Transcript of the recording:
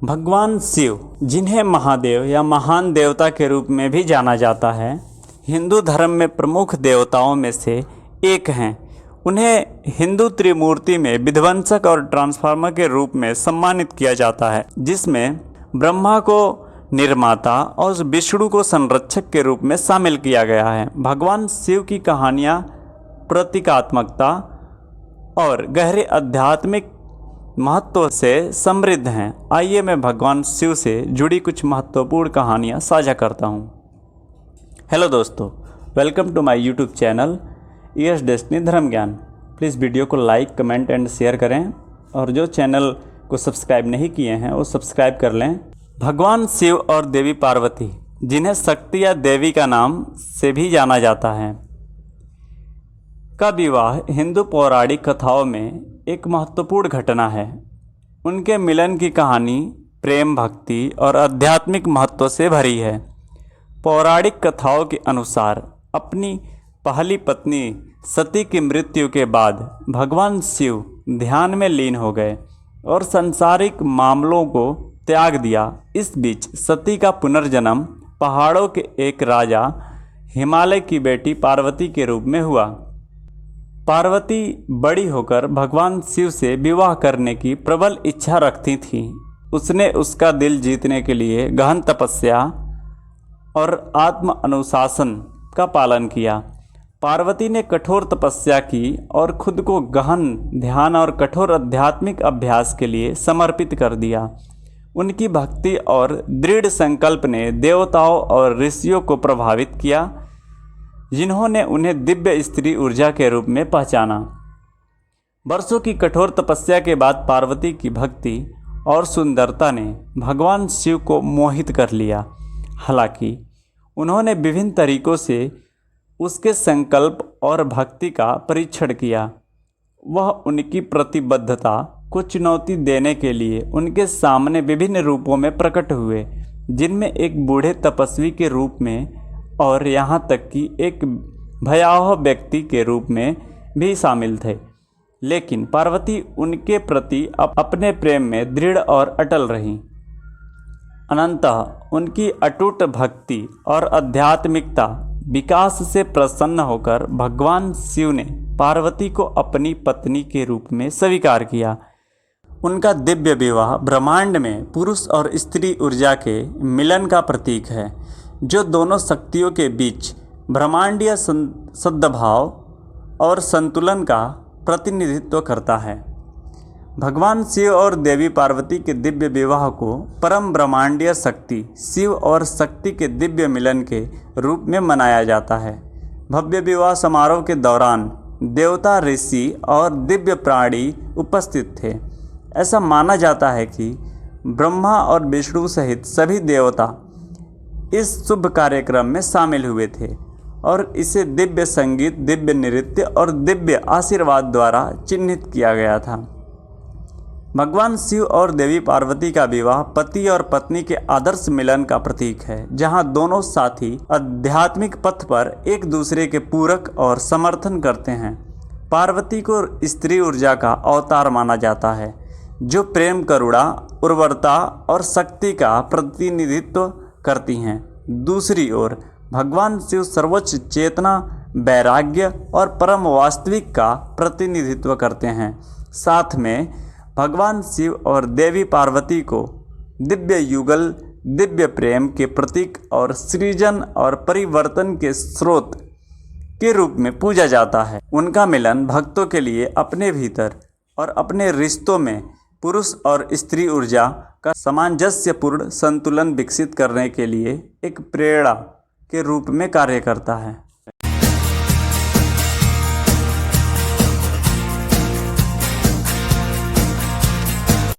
भगवान शिव, जिन्हें महादेव या महान देवता के रूप में भी जाना जाता है, हिंदू धर्म में प्रमुख देवताओं में से एक हैं। उन्हें हिंदू त्रिमूर्ति में विध्वंसक और ट्रांसफार्मर के रूप में सम्मानित किया जाता है, जिसमें ब्रह्मा को निर्माता और विष्णु को संरक्षक के रूप में शामिल किया गया है। भगवान शिव की कहानियाँ प्रतीकात्मकता और गहरे आध्यात्मिक महत्व से समृद्ध हैं। आइए मैं भगवान शिव से जुड़ी कुछ महत्वपूर्ण कहानियाँ साझा करता हूँ। हेलो दोस्तों, welcome to my YouTube channel ES Destiny Dharm Gyan. Please video को लाइक, कमेंट एंड शेयर करें और जो चैनल को सब्सक्राइब नहीं किए हैं वो सब्सक्राइब कर लें। भगवान शिव और देवी पार्वती, जिन्हें शक्ति या देवी का नाम से भी जाना जाता है, का विवाह हिंदू पौराणिक कथाओं में एक महत्वपूर्ण घटना है। उनके मिलन की कहानी प्रेम, भक्ति और आध्यात्मिक महत्व से भरी है। पौराणिक कथाओं के अनुसार अपनी पहली पत्नी सती की मृत्यु के बाद भगवान शिव ध्यान में लीन हो गए और सांसारिक मामलों को त्याग दिया। इस बीच सती का पुनर्जन्म पहाड़ों के एक राजा हिमालय की बेटी पार्वती के रूप में हुआ। पार्वती बड़ी होकर भगवान शिव से विवाह करने की प्रबल इच्छा रखती थी। उसने उसका दिल जीतने के लिए गहन तपस्या और आत्म अनुशासन का पालन किया। पार्वती ने कठोर तपस्या की और खुद को गहन ध्यान और कठोर आध्यात्मिक अभ्यास के लिए समर्पित कर दिया। उनकी भक्ति और दृढ़ संकल्प ने देवताओं और ऋषियों को प्रभावित किया, जिन्होंने उन्हें दिव्य स्त्री ऊर्जा के रूप में पहचाना। वर्षों की कठोर तपस्या के बाद पार्वती की भक्ति और सुंदरता ने भगवान शिव को मोहित कर लिया। हालांकि उन्होंने विभिन्न तरीकों से उसके संकल्प और भक्ति का परीक्षण किया। वह उनकी प्रतिबद्धता को चुनौती देने के लिए उनके सामने विभिन्न रूपों में प्रकट हुए, जिनमें एक बूढ़े तपस्वी के रूप में और यहाँ तक कि एक भयावह व्यक्ति के रूप में भी शामिल थे। लेकिन पार्वती उनके प्रति अपने प्रेम में दृढ़ और अटल रहीं। अनंतः उनकी अटूट भक्ति और आध्यात्मिकता विकास से प्रसन्न होकर भगवान शिव ने पार्वती को अपनी पत्नी के रूप में स्वीकार किया। उनका दिव्य विवाह ब्रह्मांड में पुरुष और स्त्री ऊर्जा के मिलन का प्रतीक है, जो दोनों शक्तियों के बीच ब्रह्मांडीय सद्भाव और संतुलन का प्रतिनिधित्व करता है। भगवान शिव और देवी पार्वती के दिव्य विवाह को परम ब्रह्मांडीय शक्ति शिव और शक्ति के दिव्य मिलन के रूप में मनाया जाता है। भव्य विवाह समारोह के दौरान देवता, ऋषि और दिव्य प्राणी उपस्थित थे। ऐसा माना जाता है कि ब्रह्मा और विष्णु सहित सभी देवता इस शुभ कार्यक्रम में शामिल हुए थे और इसे दिव्य संगीत, दिव्य नृत्य और दिव्य आशीर्वाद द्वारा चिन्हित किया गया था। भगवान शिव और देवी पार्वती का विवाह पति और पत्नी के आदर्श मिलन का प्रतीक है, जहां दोनों साथी आध्यात्मिक पथ पर एक दूसरे के पूरक और समर्थन करते हैं। पार्वती को स्त्री ऊर्जा का अवतार माना जाता है, जो प्रेम, करुणा, उर्वरता और शक्ति का प्रतिनिधित्व करती हैं। दूसरी ओर भगवान शिव सर्वोच्च चेतना, वैराग्य और परम वास्तविक का प्रतिनिधित्व करते हैं। साथ में भगवान शिव और देवी पार्वती को दिव्य युगल, दिव्य प्रेम के प्रतीक और सृजन और परिवर्तन के स्रोत के रूप में पूजा जाता है। उनका मिलन भक्तों के लिए अपने भीतर और अपने रिश्तों में पुरुष और स्त्री ऊर्जा का सामंजस्यपूर्ण संतुलन विकसित करने के लिए एक प्रेरणा के रूप में कार्य करता है।